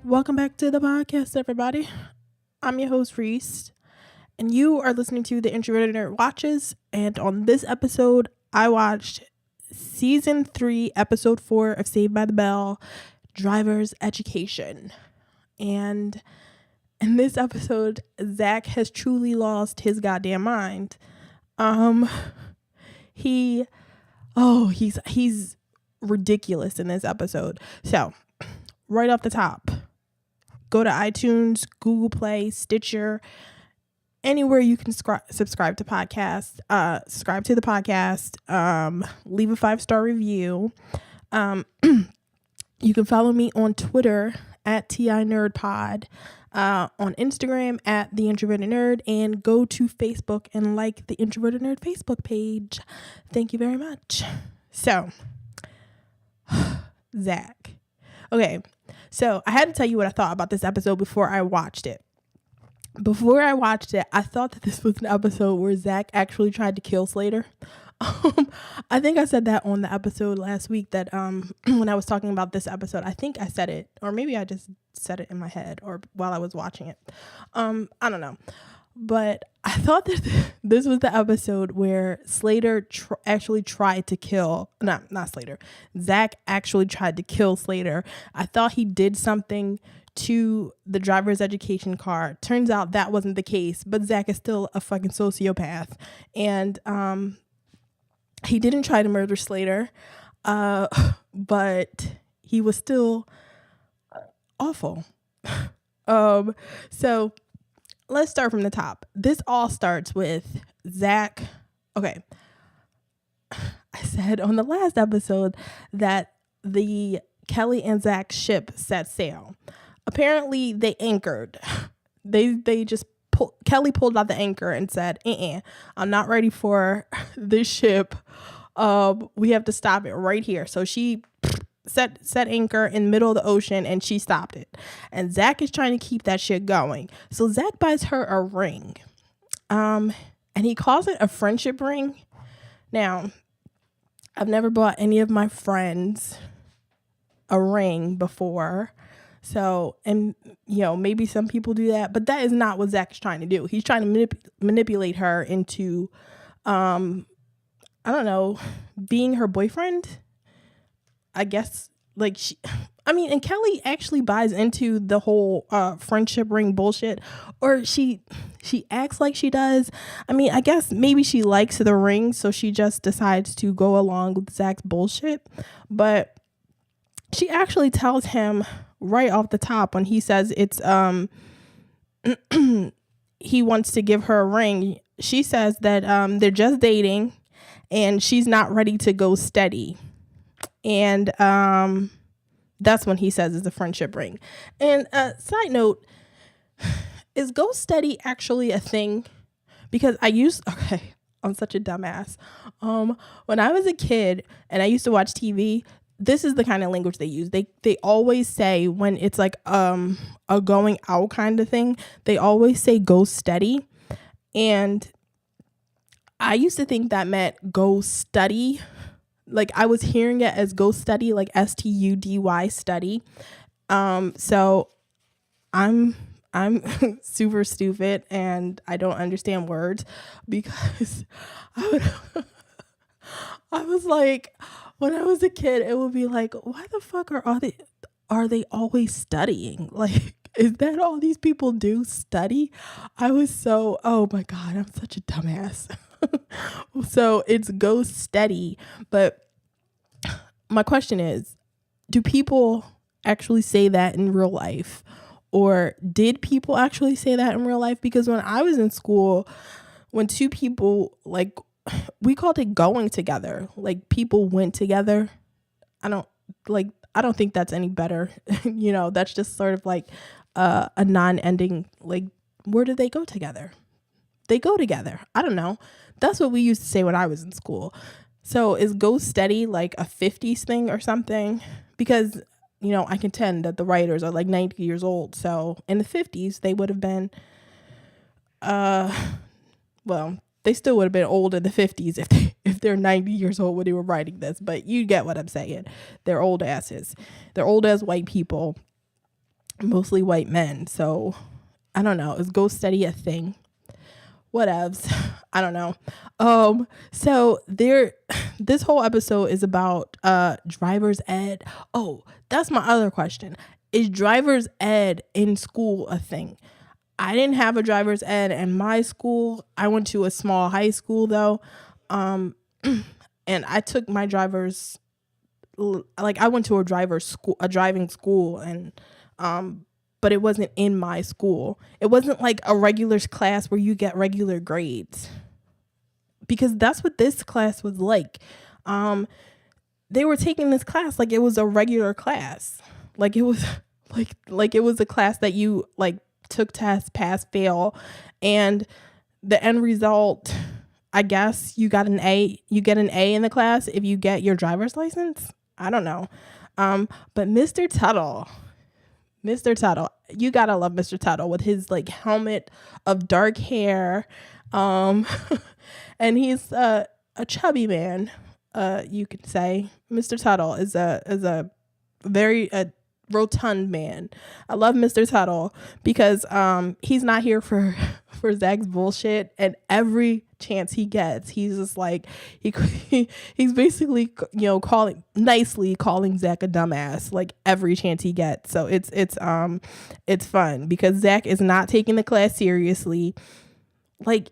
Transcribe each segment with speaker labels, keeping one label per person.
Speaker 1: Welcome back to the podcast, everybody. I'm your host, Reese, and you are listening to the Introverted Nerd Watches. And on this episode, I watched Season 3, Episode 4 of Saved by the Bell, Driver's Education. And in this episode, Zack has truly lost his goddamn mind. He's ridiculous in this episode. So, right off the top, go to iTunes, Google Play, Stitcher, anywhere you can subscribe to podcasts. Subscribe to the podcast. Leave a 5-star review. You can follow me on Twitter at to&nbsp, on Instagram at theintrovertednerd, and go to Facebook and like the Introverted Nerd Facebook page. Thank you very much. So, Zack. Okay. So I had to tell you what I thought about this episode before I watched it. Before I watched it, I thought that this was an episode where Zack actually tried to kill Slater. I think I said that on the episode last week that when I was talking about this episode, I think I said it, or maybe I just said it in my head or while I was watching it. I don't know. But I thought that this was the episode where Slater actually tried to kill, not Slater, Zack actually tried to kill Slater. I thought he did something to the driver's education car. Turns out that wasn't the case, but Zack is still a fucking sociopath. And he didn't try to murder Slater, but he was still awful. So let's start from the top. This all starts with Zack. Okay. I said on the last episode that the Kelly and Zack ship set sail. Apparently they anchored. They just Kelly pulled out the anchor and said, I'm not ready for this ship. We have to stop it right here. So she set anchor in the middle of the ocean and she stopped it. And Zack is trying to keep that shit going. So Zack buys her a ring. And he calls it a friendship ring. Now, I've never bought any of my friends a ring before. So, and maybe some people do that, but that is not what Zack is trying to do. He's trying to manipulate her into, I don't know, being her boyfriend. I guess, and Kelly actually buys into the whole friendship ring bullshit, or she acts like she does. I mean, I guess maybe she likes the ring, so she just decides to go along with Zack's bullshit. But she actually tells him right off the top when he says it's he wants to give her a ring. She says that they're just dating and she's not ready to go steady. And that's when he says it's a friendship ring. And side note, is go steady actually a thing? Because I'm such a dumbass. When I was a kid and I used to watch TV, this is the kind of language they use. They always say when it's like a going out kind of thing, they always say go steady. And I used to think that meant go study. Like I was hearing it as go study, like STUDY study. So I'm super stupid and I don't understand words because I was like, when I was a kid, it would be like, why the fuck are they always studying? Like, is that all these people do, study? I was so, oh my God, I'm such a dumbass. So it's go steady. But my question is, do people actually say that in real life? Or did people actually say that in real life? Because when I was in school, when two people, we called it going together. Like people went together. I don't think that's any better. That's just sort of like a non-ending, like, where do they go together? They go together. I don't know. That's what we used to say when I was in school. So is go steady like a 50s thing or something? Because, I contend that the writers are like 90 years old. So in the 50s, they would have been, they still would have been old in the 50s if they're 90 years old when they were writing this. But you get what I'm saying. They're old asses. They're old as white people. mostly white men. So I don't know. Is go steady a thing? Whatevs. I don't know. So this whole episode is about driver's ed. Oh, that's my other question. Is driver's ed in school a thing? I didn't have a driver's ed in my school. I went to a small high school though. And I took my I went to a driving school, and but it wasn't in my school. It wasn't like a regular class where you get regular grades, because that's what this class was like. They were taking this class like it was a regular class. Like it was like it was a class that you like took tests, pass, fail, and the end result, I guess you got an A. You get an A in the class if you get your driver's license. I don't know. But Mr. Tuttle, you gotta love Mr. Tuttle with his like helmet of dark hair. And he's a chubby man. You could say Mr. Tuttle is a very rotund man. I love Mr. Tuttle because he's not here for Zack's bullshit, and every chance he gets, he's just like he's basically calling Zack a dumbass like every chance he gets. So it's fun because Zack is not taking the class seriously, like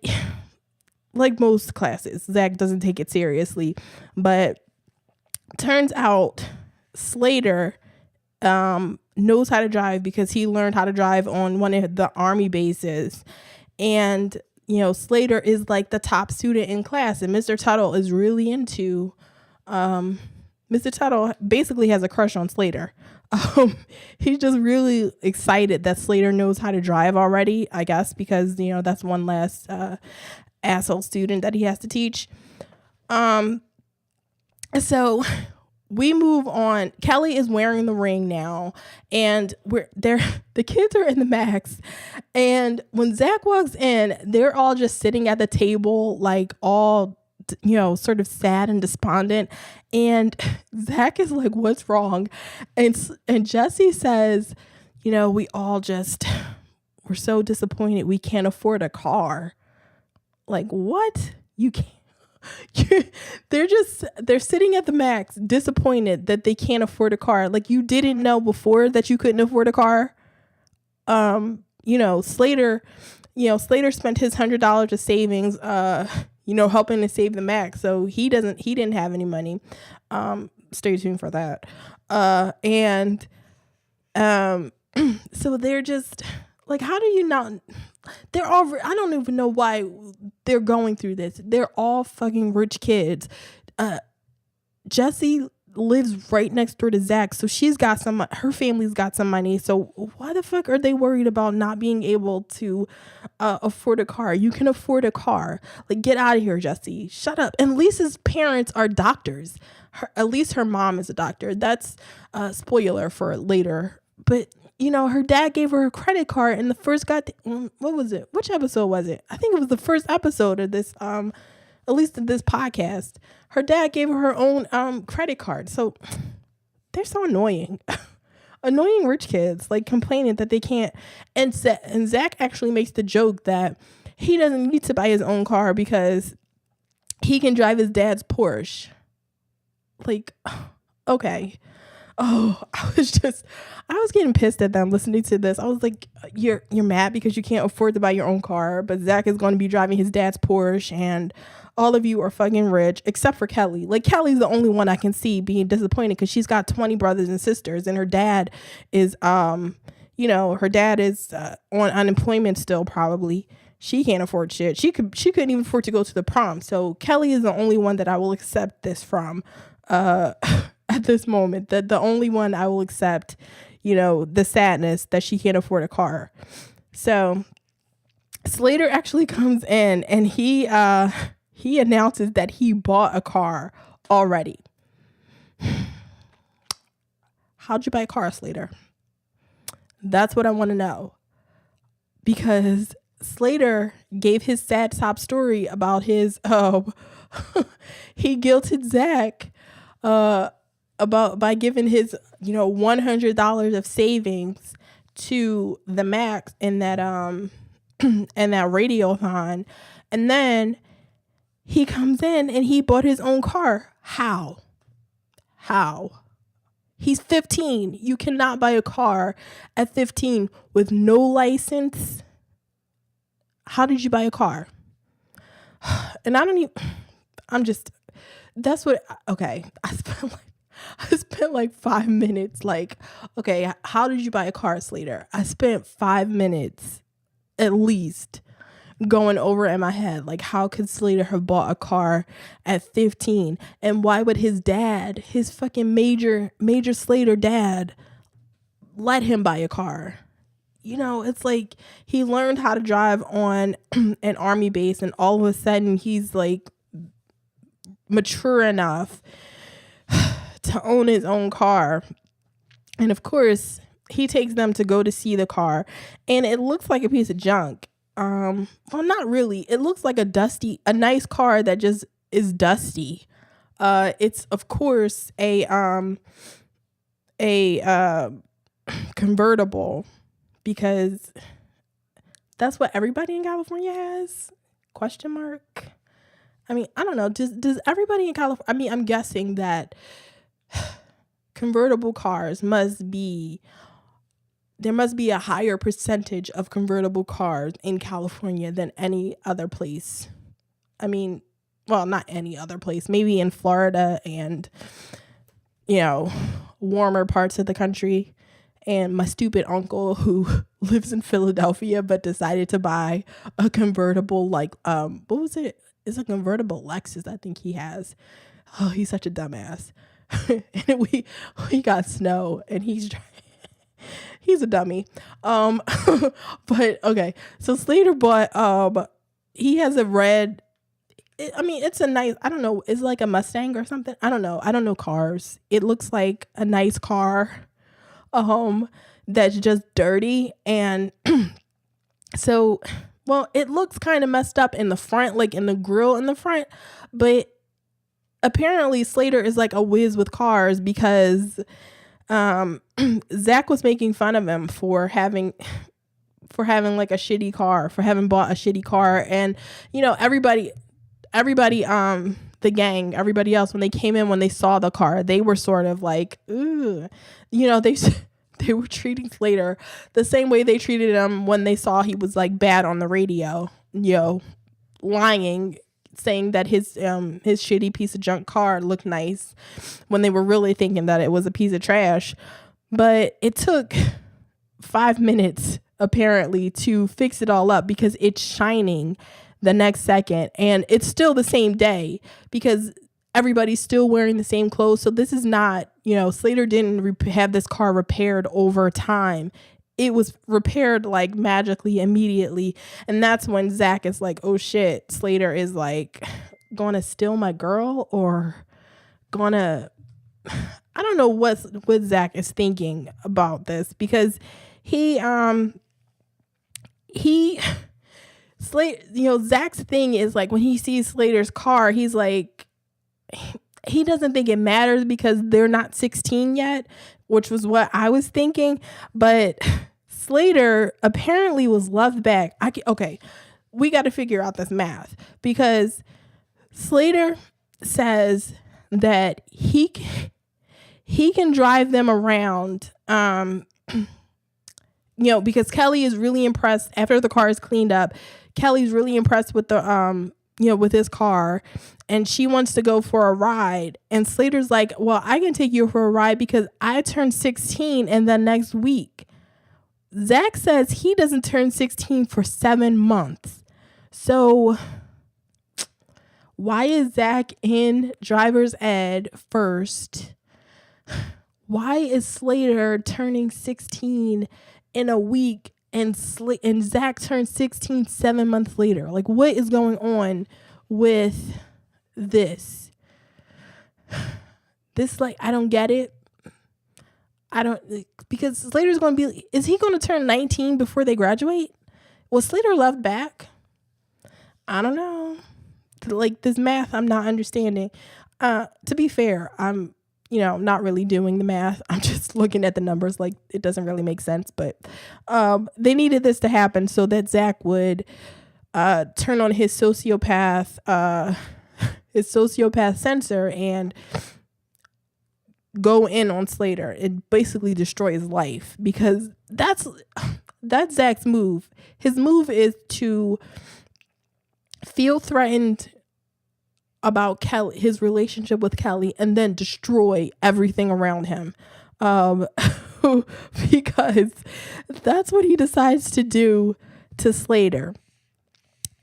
Speaker 1: most classes. Zack doesn't take it seriously, but turns out Slater knows how to drive because he learned how to drive on one of the army bases. And Slater is like the top student in class, and Mr. Tuttle is really into Mr. Tuttle basically has a crush on Slater. He's just really excited that Slater knows how to drive already, I guess, because that's one last asshole student that he has to teach. So we move on. Kelly is wearing the ring now, and the kids are in the max. And when Zack walks in, they're all just sitting at the table, like all, sort of sad and despondent. And Zack is like, "What's wrong?" And Jesse says, "We all we're so disappointed we can't afford a car." Like, what? You can't. They're sitting at the max, disappointed that they can't afford a car. Like, you didn't know before that you couldn't afford a car. Slater spent his $100 of savings, helping to save the max. So he didn't have any money. Stay tuned for that. So they're just like, how do you not? I don't even know why they're going through this. They're all fucking rich kids. Jessie lives right next door to Zack, so her family's got some money. So why the fuck are they worried about not being able to afford a car? You can afford a car. Like, get out of here, Jessie. Shut up. And Lisa's parents are doctors. At least her mom is a doctor. That's a spoiler for later. But her dad gave her a credit card in the first what was it? Which episode was it? I think it was the first episode of this, at least in this podcast. Her dad gave her own credit card. So they're so annoying. Annoying rich kids, like complaining that they can't. And Zack actually makes the joke that he doesn't need to buy his own car because he can drive his dad's Porsche. Like, okay. Oh, I was getting pissed at them listening to this. I was like, you're mad because you can't afford to buy your own car, but Zack is going to be driving his dad's Porsche, and all of you are fucking rich, except for Kelly. Like, Kelly's the only one I can see being disappointed because she's got 20 brothers and sisters, and her dad is, on unemployment still, probably. She can't afford shit. She couldn't even afford to go to the prom. So Kelly is the only one that I will accept this from, at this moment. That the only one I will accept, the sadness that she can't afford a car. So Slater actually comes in, and he announces that he bought a car already. How'd you buy a car, Slater? That's what I want to know. Because Slater gave his sad sob story about his he guilted Zack by giving his $100 of savings to the max in that in that radiothon, and then he comes in and he bought his own car. How? He's 15. You cannot buy a car at 15 with no license. How did you buy a car? And okay. I spent like 5 minutes like, okay, how did you buy a car, Slater? I spent 5 minutes at least going over in my head, like, how could Slater have bought a car at 15? And why would his dad, his fucking major Slater dad, let him buy a car? You know, it's like he learned how to drive on an army base, and all of a sudden he's like mature enough to own his own car. And of course, he takes them to go to see the car, and it looks like a piece of junk. Well, not really. It looks like a nice car that just is dusty. It's of course a convertible, because that's what everybody in California has? Question mark. I mean, I don't know. Does everybody in California? I mean, I'm guessing that convertible cars there must be a higher percentage of convertible cars in California than any other place. I mean, well, not any other place. Maybe in Florida and, you know, warmer parts of the country. And my stupid uncle who lives in Philadelphia but decided to buy a convertible, like, what was it? It's a convertible Lexus, I think he has. Oh, he's such a dumbass. And we got snow, and he's a dummy. But okay. So Slater bought, he has a red, it's a nice, I don't know, it's like a Mustang or something. I don't know cars. It looks like a nice car, that's just dirty. And so, well, it looks kind of messed up in the front, like in the grill in the front, but apparently Slater is like a whiz with cars, because Zack was making fun of him for having like a shitty car, for having bought a shitty car. And, you know, everybody, the gang, everybody else, when they came in, when they saw the car, they were sort of like, ooh, you know, they were treating Slater the same way they treated him when they saw he was like bad on the radio, you know, lying, saying that his shitty piece of junk car looked nice, when they were really thinking that it was a piece of trash. But it took 5 minutes apparently to fix it all up, because it's shining the next second, and it's still the same day, because everybody's still wearing the same clothes. So this is not, you know, Slater didn't have this car repaired over time. It was repaired like magically immediately. And that's when Zack is like, oh shit, Slater is like gonna steal my girl, or gonna, I don't know what Zack is thinking about this, because Zack's thing is like, when he sees Slater's car, he's like, he doesn't think it matters because they're not 16 yet, which was what I was thinking. But Slater apparently was loved back. Okay, we got to figure out this math, because Slater says that he can drive them around, you know, because Kelly is really impressed after the car is cleaned up. Kelly's really impressed with the, you know, with his car, and she wants to go for a ride. And Slater's like, well, I can take you for a ride because I turned 16 in the next week. Zack says he doesn't turn 16 for 7 months. So why is Zack in driver's ed first? Why is Slater turning 16 in a week, and Zack turned 16 7 months later? Like, what is going on with this? This, like, I don't get it. Because Slater's going to be, is he going to turn 19 before they graduate? Was Slater loved back? I don't know. Like, this math, I'm not understanding. To be fair, I'm not really doing the math. I'm just looking at the numbers like it doesn't really make sense. But they needed this to happen so that Zack would turn on his sociopath sensor and go in on Slater and basically destroy his life, because that's Zack's move. His move is to feel threatened about Kelly, his relationship with Kelly, and then destroy everything around him. Because that's what he decides to do to Slater.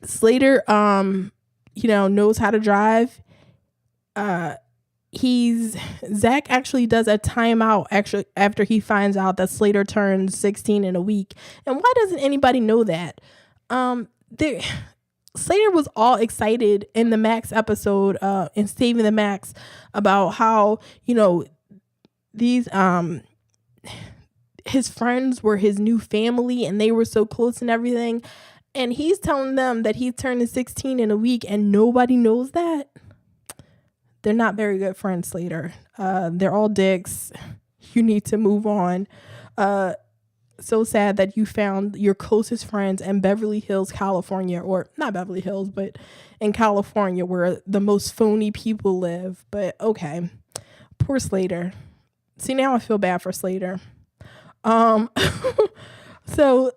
Speaker 1: Slater, knows how to drive. Zack actually does a timeout after he finds out that Slater turns 16 in a week. And why doesn't anybody know that? Slater was all excited in the Max episode, in Saving the Max, about how, these, his friends were his new family and they were so close and everything. And he's telling them that he's turning 16 in a week and nobody knows that. They're not very good friends, Slater. They're all dicks. You need to move on. So sad that you found your closest friends in Beverly Hills, California, or not Beverly Hills, but in California, where the most phony people live. But okay, poor Slater. See, now I feel bad for Slater. So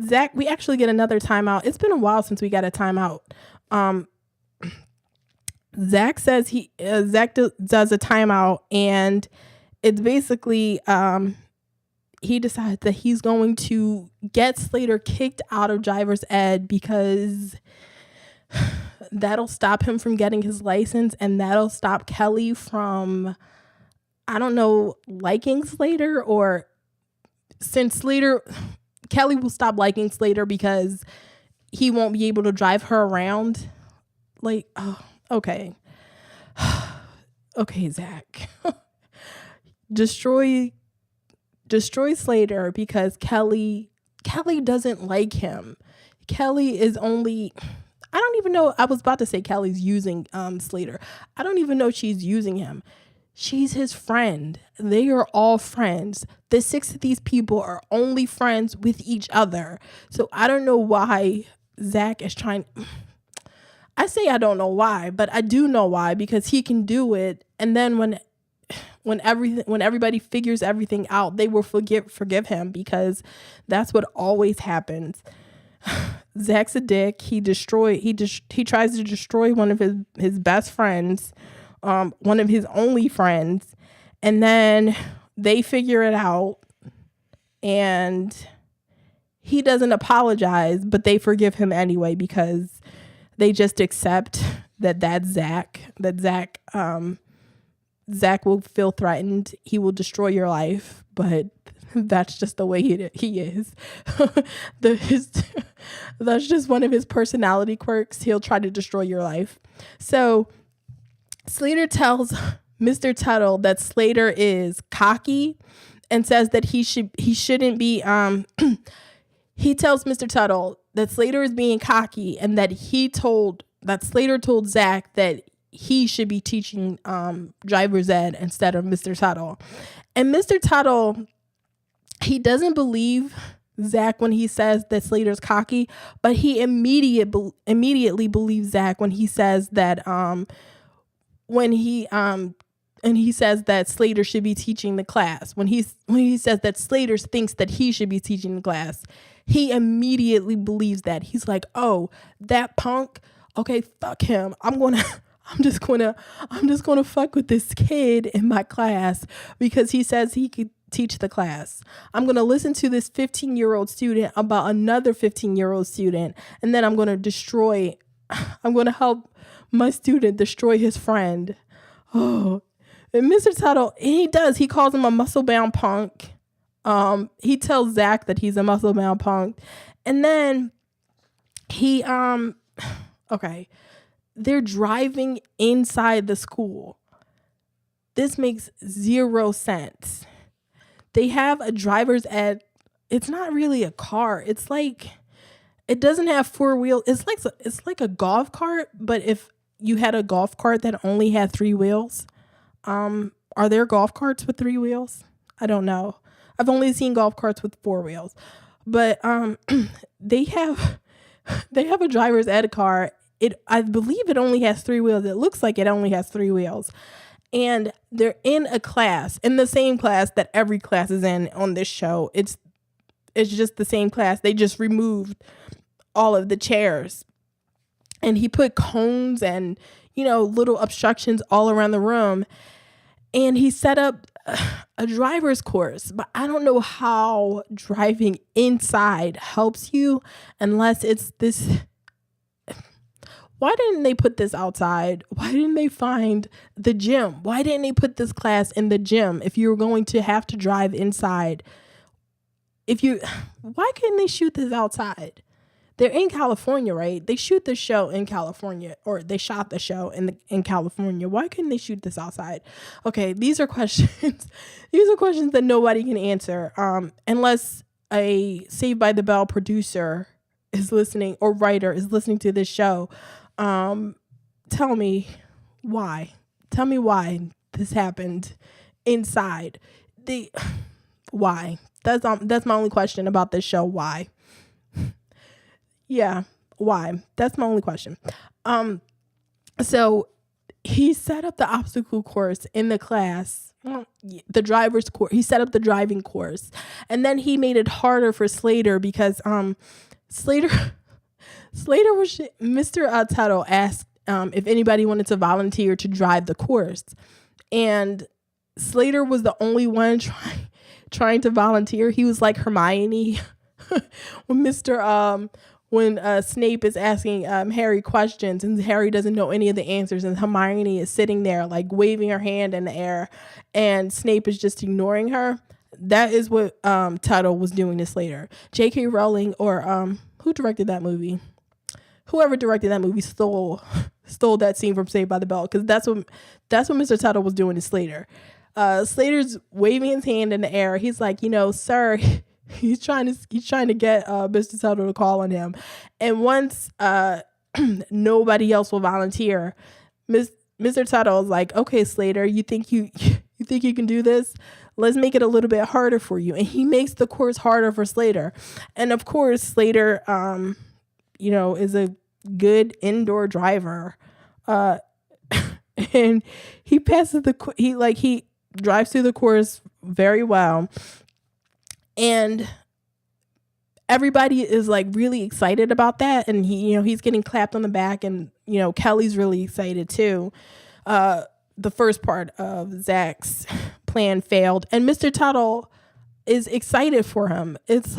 Speaker 1: Zack, we actually get another timeout. It's been a while since we got a timeout. Zack says Zack does a timeout, and it's basically he decides that he's going to get Slater kicked out of driver's ed because that'll stop him from getting his license, and that'll stop Kelly from, I don't know, liking Slater, or since Kelly will stop liking Slater because he won't be able to drive her around. Like, oh, okay. Okay, Zack. Destroy Slater because Kelly doesn't like him. Kelly is only, I don't even know, I was about to say Kelly's using Slater. I don't even know she's using him. She's his friend. They are all friends. The 6 of these people are only friends with each other. So I don't know why Zack is trying. I say I don't know why, but I do know why, because he can do it. And then when everybody figures everything out, they will forgive him, because that's what always happens. Zack's a dick. He tries to destroy one of his best friends, one of his only friends, and then they figure it out, and he doesn't apologize, but they forgive him anyway, because they just accept that's Zack. Zack will feel threatened. He will destroy your life, but that's just the way he is. That's just one of his personality quirks. He'll try to destroy your life. So Slater tells Mr. Tuttle that Slater is cocky and says that he shouldn't be. He tells Mr. Tuttle that Slater is being cocky, and that Slater told Zack that he should be teaching driver's ed instead of Mr. Tuttle. And Mr. Tuttle, he doesn't believe Zack when he says that Slater's cocky, but he immediately believes Zack when he says that and he says that Slater should be teaching the class. When he says that Slater thinks that he should be teaching the class, he immediately believes that. He's like, "Oh, that punk. Okay, fuck him. I'm just gonna fuck with this kid in my class because he says he could teach the class. I'm gonna listen to this 15-year-old student about another 15-year-old student, and then I'm gonna help my student destroy his friend." Oh, and Mr. Tuttle, he calls him a muscle-bound punk. He tells Zack that he's a muscle-bound punk, and then he they're driving inside the school. This makes zero sense. They have a driver's ed. It's not really a car. It's like, it doesn't have 4 wheels. It's like a golf cart, but if you had a golf cart that only had 3 wheels. Are there golf carts with 3 wheels? I don't know. I've only seen golf carts with 4 wheels. But they have a driver's ed car. I believe it only has 3 wheels. It looks like it only has 3 wheels. And they're in a class, in the same class that every class is in on this show. It's just the same class. They just removed all of the chairs. And he put cones and, little obstructions all around the room. And he set up a driver's course. But I don't know how driving inside helps you unless it's this. Why didn't they put this outside? Why didn't they find the gym? Why didn't they put this class in the gym if you were going to have to drive inside? Why couldn't they shoot this outside? They're in California, right? They shoot the show in California, or they shot the show in California. Why couldn't they shoot this outside? Okay, these are questions. These are questions that nobody can answer, unless a Saved by the Bell producer is listening or writer is listening to this show. Tell me why. Tell me why this happened inside. Why? That's my only question about this show. Why? Yeah, why? That's my only question. So he set up the obstacle course in the class, the driver's course. He set up the driving course, and then he made it harder for Slater because Slater was Mr. Tuttle asked if anybody wanted to volunteer to drive the course, and Slater was the only one trying to volunteer. He was like Hermione when Snape is asking Harry questions and Harry doesn't know any of the answers, and Hermione is sitting there like waving her hand in the air and Snape is just ignoring her. That is what Tuttle was doing to Slater. J.K. Rowling, or who directed that movie? Whoever directed that movie stole that scene from Saved by the Bell, because that's what Mr. Tuttle was doing to Slater. Slater's waving his hand in the air. He's like, sir. He's trying to get Mr. Tuttle to call on him, and once nobody else will volunteer, Mr. Tuttle is like, okay, Slater, you think you can do this? Let's make it a little bit harder for you, and he makes the course harder for Slater, and of course Slater, is a good indoor driver, and he passes he drives through the course very well. And everybody is like really excited about that. And he's getting clapped on the back, and, Kelly's really excited too. The first part of Zack's plan failed, and Mr. Tuttle is excited for him. It's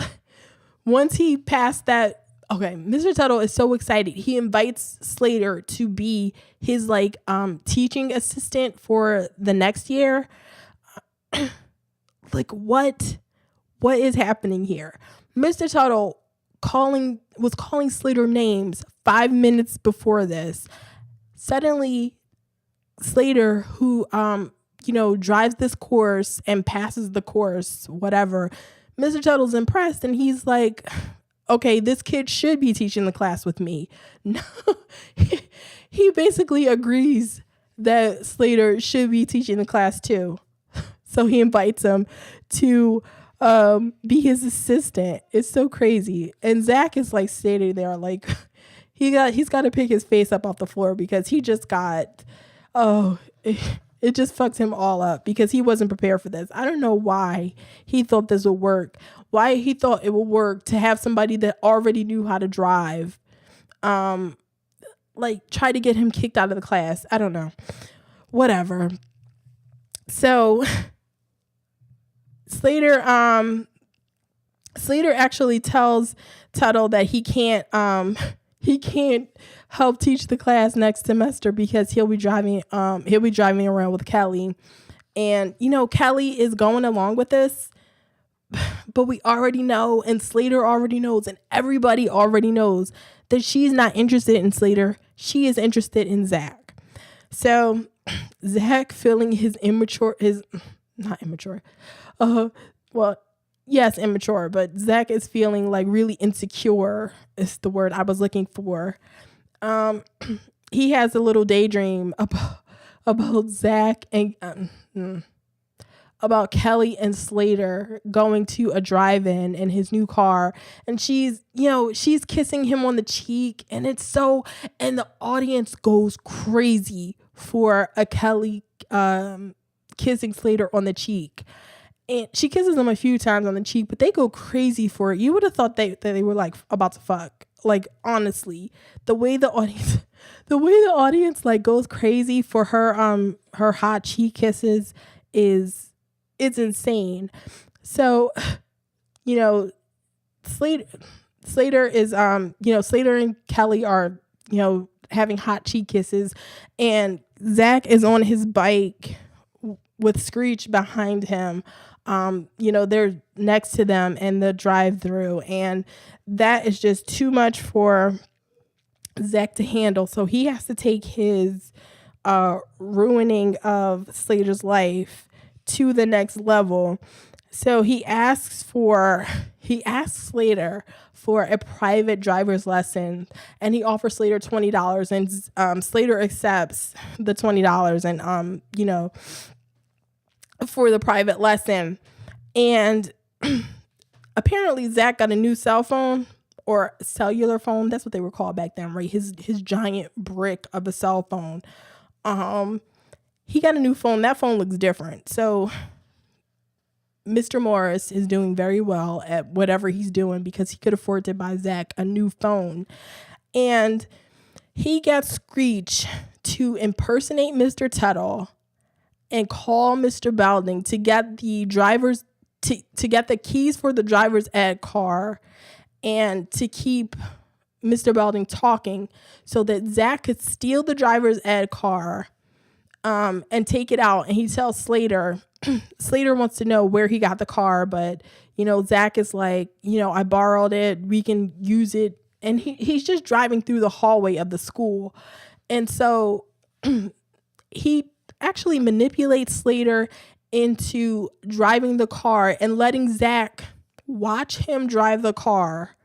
Speaker 1: once he passed that. Okay. Mr. Tuttle is so excited. He invites Slater to be his teaching assistant for the next year. What is happening here? Mr. Tuttle was calling Slater names 5 minutes before this. Suddenly, Slater, who drives this course and passes the course, whatever, Mr. Tuttle's impressed, and he's like, okay, this kid should be teaching the class with me. No, he basically agrees that Slater should be teaching the class too. So he invites him to be his assistant. It's so crazy. And Zack is like sitting there like he's got to pick his face up off the floor, because he just got it just fucks him all up, because he wasn't prepared for this. I don't know why he thought this would work. Why he thought it would work to have somebody that already knew how to drive try to get him kicked out of the class. I don't know. Whatever. So Slater actually tells Tuttle that he can't help teach the class next semester because he'll be driving around with Kelly. And Kelly is going along with this, but we already know, and Slater already knows, and everybody already knows that she's not interested in Slater. She is interested in Zack. So Zack, feeling immature, but Zack is feeling like really insecure is the word I was looking for. He has a little daydream about Zack and about Kelly and Slater going to a drive-in in his new car, and she's kissing him on the cheek, and and the audience goes crazy for a Kelly kissing Slater on the cheek. And she kisses him a few times on the cheek, but they go crazy for it. You would have thought that they were like about to fuck. Like, honestly, the way the audience like goes crazy for her hot cheek kisses it's insane. So, Slater is Slater and Kelly are having hot cheek kisses, and Zack is on his bike with Screech behind him. They're next to them in the drive-through, and that is just too much for Zack to handle. So he has to take his ruining of Slater's life to the next level. So he asks Slater for a private driver's lesson, and he offers Slater $20, and Slater accepts the $20 and for the private lesson. And apparently Zack got a new cell phone or cellular phone. That's what they were called back then, right? His giant brick of a cell phone. He got a new phone. That phone looks different. So Mr. Morris is doing very well at whatever he's doing because he could afford to buy Zack a new phone. And he gets Screech to impersonate Mr. Tuttle and call Mr. Belding to get the drivers to get the keys for the driver's ed car and to keep Mr. Belding talking so that Zack could steal the driver's ed car and take it out. And he tells Slater, Slater wants to know where he got the car, but Zack is like, I borrowed it, we can use it. And he's just driving through the hallway of the school. And so he actually manipulates Slater into driving the car and letting Zack watch him drive the car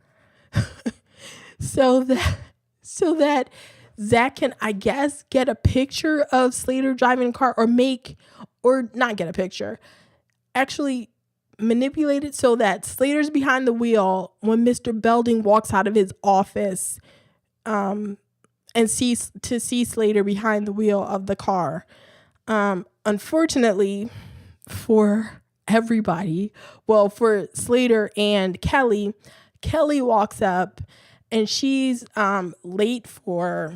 Speaker 1: so that Zack can, I guess, get a picture of Slater driving a car or not get a picture, actually manipulate it so that Slater's behind the wheel when Mr. Belding walks out of his office and sees Slater behind the wheel of the car. Unfortunately for everybody, well, for Slater and Kelly walks up and she's late for,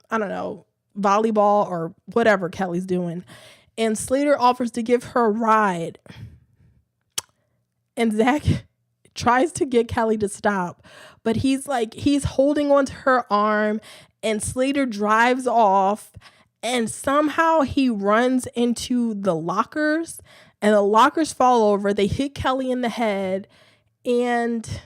Speaker 1: I don't know, volleyball or whatever Kelly's doing. And Slater offers to give her a ride. And Zack tries to get Kelly to stop, but he's holding onto her arm, and Slater drives off, and somehow he runs into the lockers, and the lockers fall over. They hit Kelly in the head, and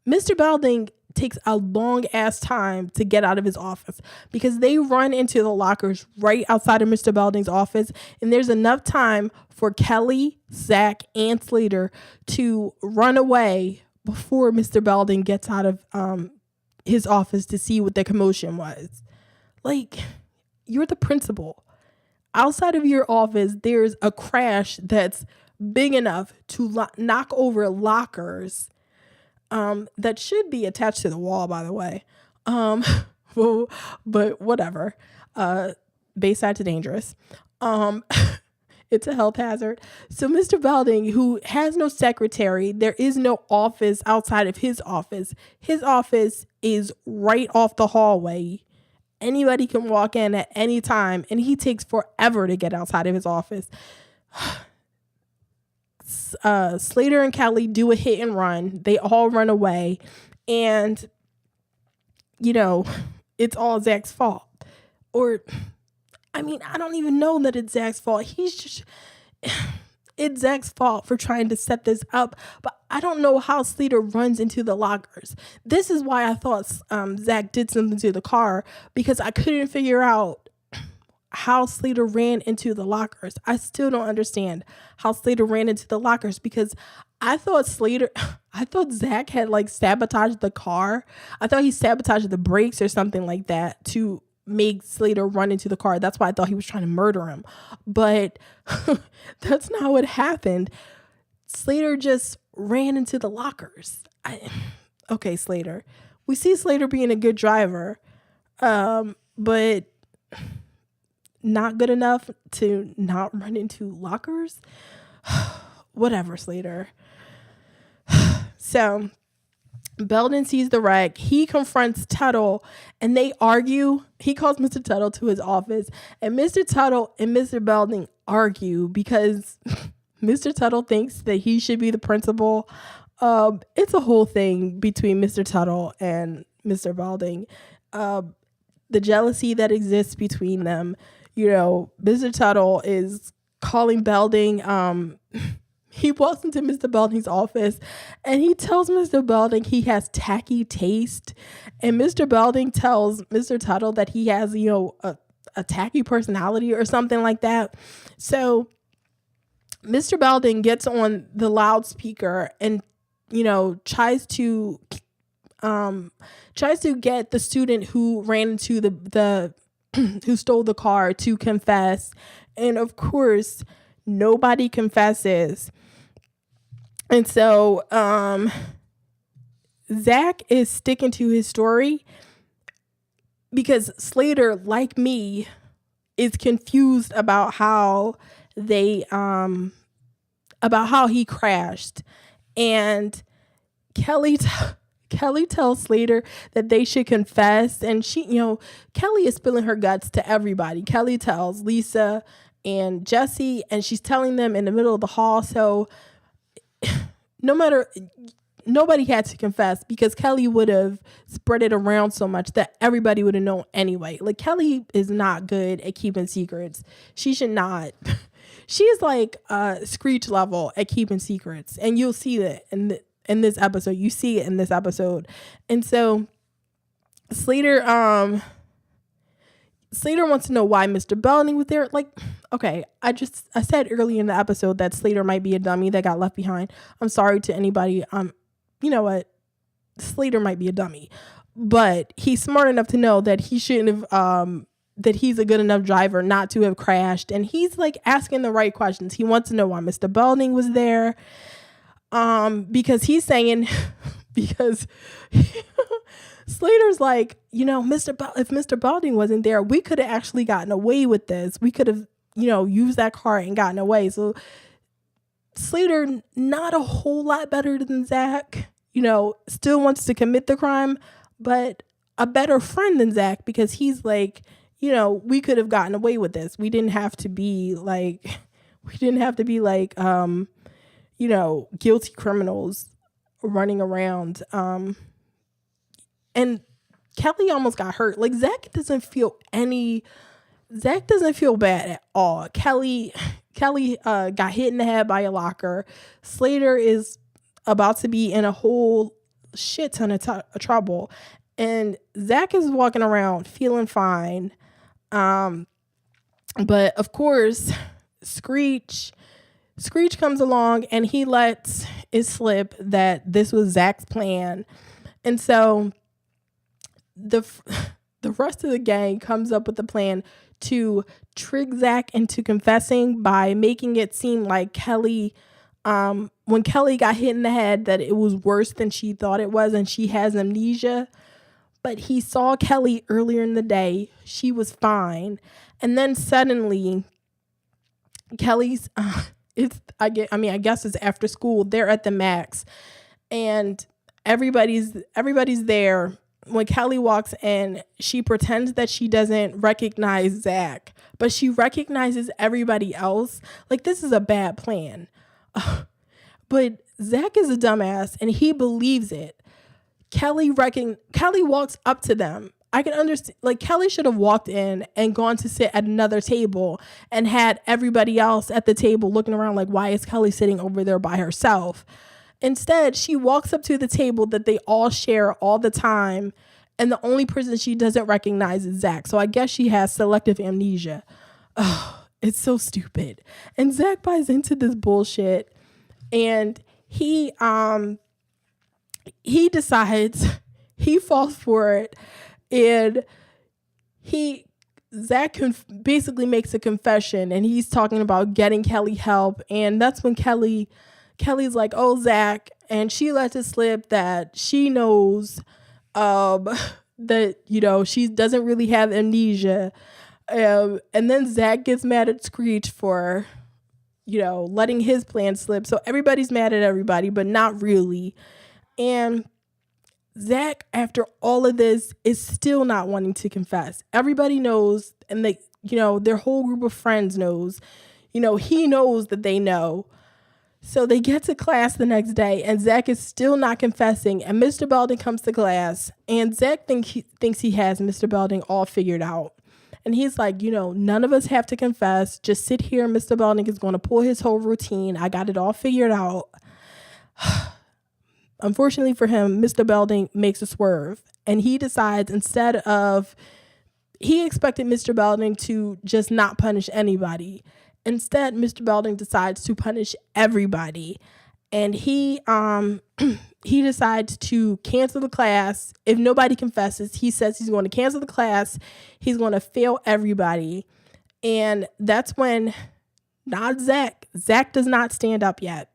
Speaker 1: Mr. Belding takes a long ass time to get out of his office because they run into the lockers right outside of Mr. Belding's office, and there's enough time for Kelly, Zack, and Slater to run away before Mr. Belding gets out of his office to see what the commotion was. Like, you're the principal. Outside of your office, there's a crash that's big enough to knock over lockers that should be attached to the wall, by the way. Well, but whatever. Bayside to dangerous. It's a health hazard. So Mr. Belding, who has no secretary, there is no office outside of his office. His office is right off the hallway. Anybody can walk in at any time, and he takes forever to get outside of his office. Slater and Kelly do a hit and run. They all run away, and it's all Zack's fault. Or, I mean, I don't even know that it's Zack's fault. It's Zack's fault for trying to set this up, but I don't know how Slater runs into the lockers. This is why I thought Zack did something to the car, because I couldn't figure out how Slater ran into the lockers. I still don't understand how Slater ran into the lockers, because I thought Zack had sabotaged the car. I thought he sabotaged the brakes or something like that to make Slater run into the car. That's why I thought he was trying to murder him. But that's not what happened. Slater just ran into the lockers. Okay, Slater. We see Slater being a good driver, but not good enough to not run into lockers. Whatever, Slater. So Belding sees the wreck. He confronts Tuttle and they argue. He calls Mr. Tuttle to his office, and Mr. Tuttle and Mr. Belding argue because Mr. Tuttle thinks that he should be the principal. It's a whole thing between Mr. Tuttle and Mr. Belding. The jealousy that exists between them. Mr. Tuttle is calling Belding. He walks into Mr. Belding's office and he tells Mr. Belding he has tacky taste. And Mr. Belding tells Mr. Tuttle that he has, a tacky personality or something like that. So Mr. Belding gets on the loudspeaker and, tries to get the student who ran into the who stole the car to confess. And of course, nobody confesses. And so Zack is sticking to his story because Slater, like me, is confused about how he crashed. And Kelly tells Slater that they should confess. And Kelly is spilling her guts to everybody. Kelly tells Lisa and Jesse, and she's telling them in the middle of the hall. So nobody had to confess because Kelly would have spread it around so much that everybody would have known anyway. Like, Kelly is not good at keeping secrets. She should not. She's like Screech level at keeping secrets, and you'll see that in this episode. You see it in this episode. And so Slater wants to know why Mr. Belding was there. Like, okay, I said earlier in the episode that Slater might be a dummy that got left behind. I'm sorry to anybody. You know what? Slater might be a dummy, but he's smart enough to know that he shouldn't have, that he's a good enough driver not to have crashed. And he's like asking the right questions. He wants to know why Mr. Belding was there. Because he's saying, because Slater's like, if Mr. Belding wasn't there, we could have actually gotten away with this. We could have, used that car and gotten away. So Slater, not a whole lot better than Zack, still wants to commit the crime, but a better friend than Zack because he's like, we could have gotten away with this. We didn't have to be like, guilty criminals running around. And Kelly almost got hurt. Like, Zack doesn't feel bad at all. Kelly got hit in the head by a locker. Slater is about to be in a whole shit ton of trouble. And Zack is walking around feeling fine. But of course, Screech comes along and he lets it slip that this was Zack's plan. And so the rest of the gang comes up with a plan to trick Zack into confessing by making it seem like Kelly, when Kelly got hit in the head, that it was worse than she thought it was and she has amnesia. But he saw Kelly earlier in the day. She was fine. And then suddenly Kelly's, I guess it's after school. They're at the Max and everybody's there. When Kelly walks in, she pretends that she doesn't recognize Zack, but she recognizes everybody else. Like, this is a bad plan. But Zack is a dumbass and he believes it. Kelly walks up to them. I can understand, like, Kelly should have walked in and gone to sit at another table and had everybody else at the table looking around like, why is Kelly sitting over there by herself? Instead, she walks up to the table that they all share all the time, and the only person she doesn't recognize is Zack. So I guess she has selective amnesia. Oh, it's so stupid. And Zack buys into this bullshit, and he decides, he falls for it, and Zack basically makes a confession, and he's talking about getting Kelly help. And that's when Kelly's like, oh, Zack. And she lets it slip that she knows that, she doesn't really have amnesia. And then Zack gets mad at Screech for, letting his plan slip. So everybody's mad at everybody, but not really. And Zack, after all of this, is still not wanting to confess. Everybody knows, and their whole group of friends knows. He knows that they know. So they get to class the next day, and Zack is still not confessing. And Mr. Belding comes to class, and Zack thinks he has Mr. Belding all figured out. And he's like, none of us have to confess. Just sit here. Mr. Belding is going to pull his whole routine. I got it all figured out. Unfortunately for him, Mr. Belding makes a swerve. And he decides, he expected Mr. Belding to just not punish anybody. Instead, Mr. Belding decides to punish everybody. And he decides to cancel the class. If nobody confesses, he says he's going to cancel the class. He's going to fail everybody. And that's when, not Zack. Zack does not stand up yet.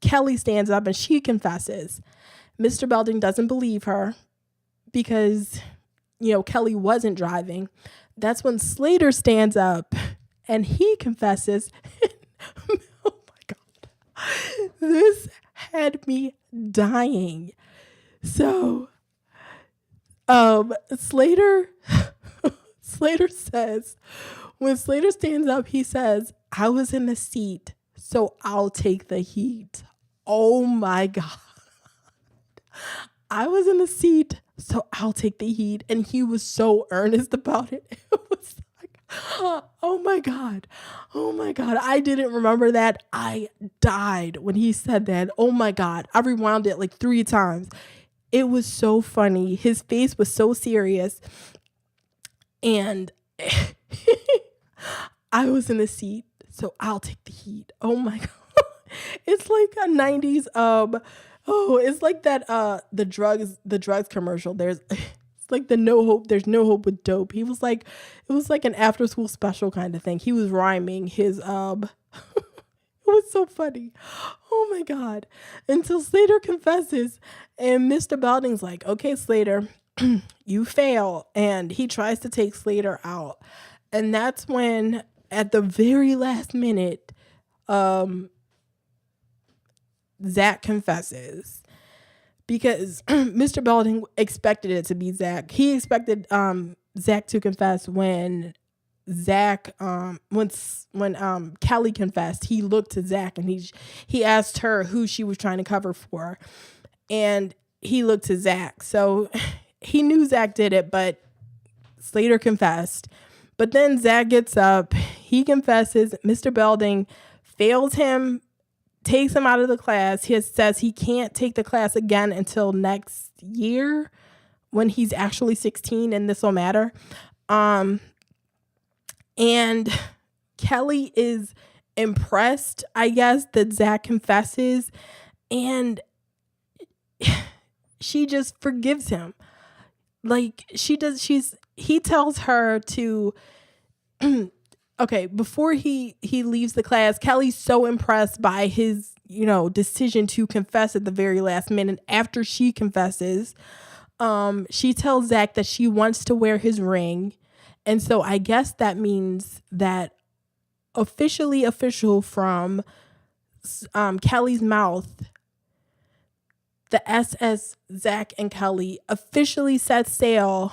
Speaker 1: Kelly stands up and she confesses. Mr. Belding doesn't believe her because, Kelly wasn't driving. That's when Slater stands up and he confesses. Oh my God. This had me dying. So, Slater says, when Slater stands up, he says, I was in the seat, so I'll take the heat. Oh my God. I was in the seat, so I'll take the heat. And he was so earnest about it. It was like, oh my God. Oh my God. I didn't remember that. I died when he said that. Oh my God. I rewound it like 3 times. It was so funny. His face was so serious. And I was in the seat, so I'll take the heat. Oh my God. It's like a 90s it's like that the drugs commercial. It's like there's no hope with dope. It was like an after school special kind of thing. He was rhyming his it was so funny. Oh my God. Until Slater confesses and Mr. Belding's like, okay, Slater, you fail. And he tries to take Slater out. And that's when at the very last minute, Zack confesses because Mr. Belding expected it to be Zack. He expected Zack to confess when Zack when Kelly confessed. He looked to Zack and he asked her who she was trying to cover for, and he looked to Zack. So he knew Zack did it, but Slater confessed. But then Zack gets up, he confesses. Mr. Belding fails him, takes him out of the class. He says he can't take the class again until next year when he's actually 16 and this will matter. And Kelly is impressed, I guess, that Zack confesses, and she just forgives him. Like he tells her to okay, before he leaves the class, Kelly's so impressed by his, decision to confess at the very last minute. After she confesses, she tells Zack that she wants to wear his ring. And so I guess that means that official from Kelly's mouth, the SS Zack and Kelly officially set sail.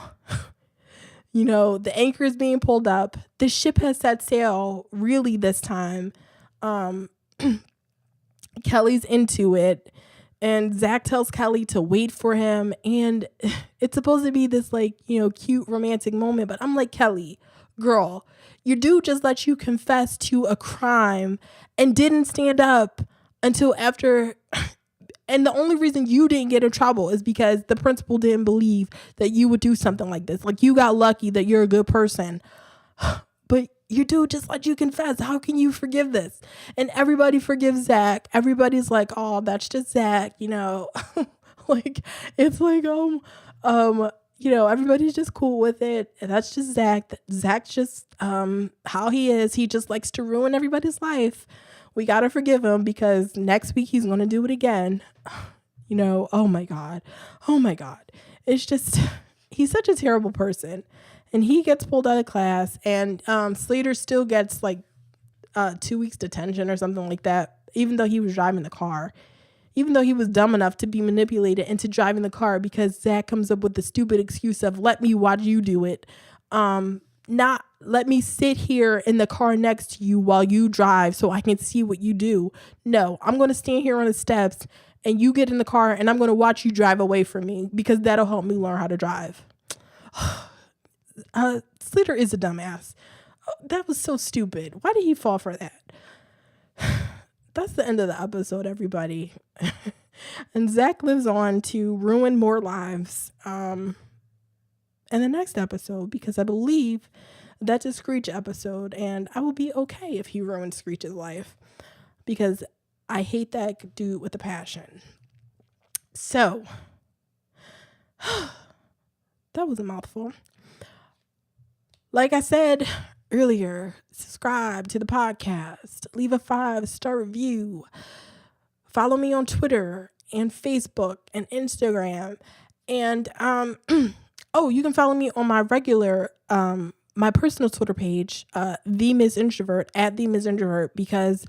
Speaker 1: The anchor is being pulled up. The ship has set sail really this time. Kelly's into it. And Zack tells Kelly to wait for him. And it's supposed to be this cute romantic moment. But I'm like, Kelly, girl, your dude just let you confess to a crime and didn't stand up until after. And the only reason you didn't get in trouble is because the principal didn't believe that you would do something like this. Like, you got lucky that you're a good person. But your dude just let you confess. How can you forgive this? And everybody forgives Zack. Everybody's like, oh, that's just Zack, Like, it's like, everybody's just cool with it. And that's just Zack. Zack's just how he is. He just likes to ruin everybody's life. We got to forgive him because next week he's going to do it again. Oh my God. Oh my God. It's just, he's such a terrible person. And he gets pulled out of class, and Slater still gets like 2 weeks detention or something like that, even though he was driving the car. Even though he was dumb enough to be manipulated into driving the car because Zack comes up with the stupid excuse of let me watch you do it. Not let me sit here in the car next to you while you drive so I can see what you do. No, I'm going to stand here on the steps and you get in the car and I'm going to watch you drive away from me because that'll help me learn how to drive. Slater is a dumbass. That was so stupid. Why did he fall for that? That's the end of the episode, everybody. And Zack lives on to ruin more lives in the next episode, because I believe that's a Screech episode, and I will be okay if he ruins Screech's life because I hate that dude with a passion. So, that was a mouthful. Like I said earlier, subscribe to the podcast, leave a 5-star review, follow me on Twitter and Facebook and Instagram, and you can follow me on my regular my personal Twitter page, the Miss Introvert, at the Miss Introvert, because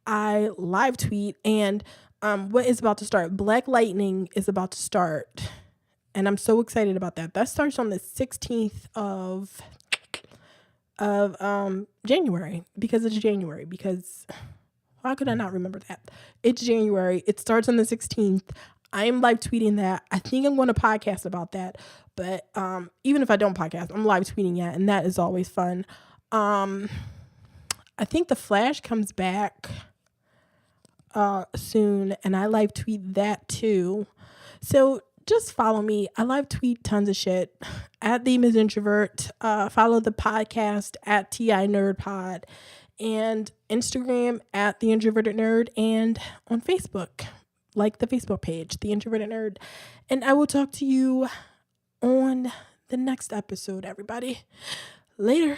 Speaker 1: I live tweet, and what is about to start, Black Lightning is about to start, and I'm so excited about that. That starts on the 16th of January, because it's January, because why could I not remember that? It's January. It starts on the 16th. I am live tweeting that. I think I'm going to podcast about that, but even if I don't podcast, I'm live tweeting it, and that is always fun. I think the Flash comes back soon, and I live tweet that too. So just follow me. I live tweet tons of shit at the Miss Introvert. Follow the podcast at to&nbsp, and Instagram at the Introverted Nerd, and on Facebook, like the Facebook page, the Introverted Nerd. And I will talk to you on the next episode, everybody. Later.